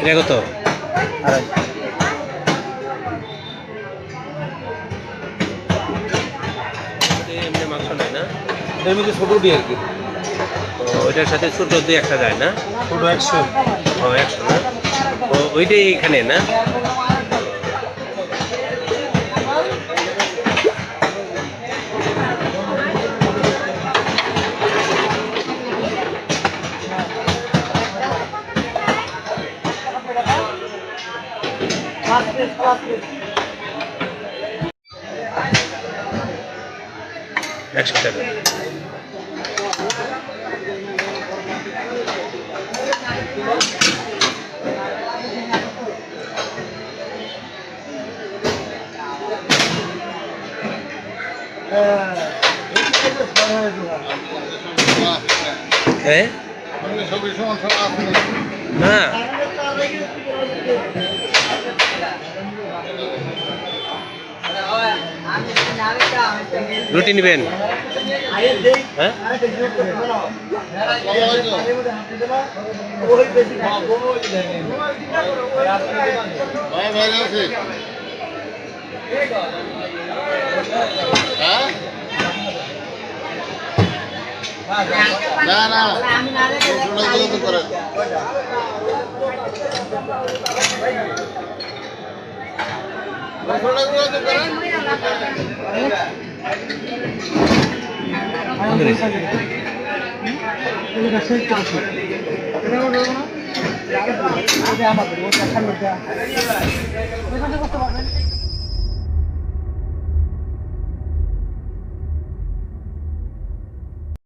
এটা কত? এমনি মাংস নেয় না, এমনি ছোটো দিয়ে আর কি। ওইটার সাথে ছোট দিয়ে একটা যায় না? ছোটো 100। ও 100 না? ও ওইটাই এখানে না? একশো টাকা। হ্যাঁ না, রুটি নেবেন? হ্যাঁ না না করে আমাদের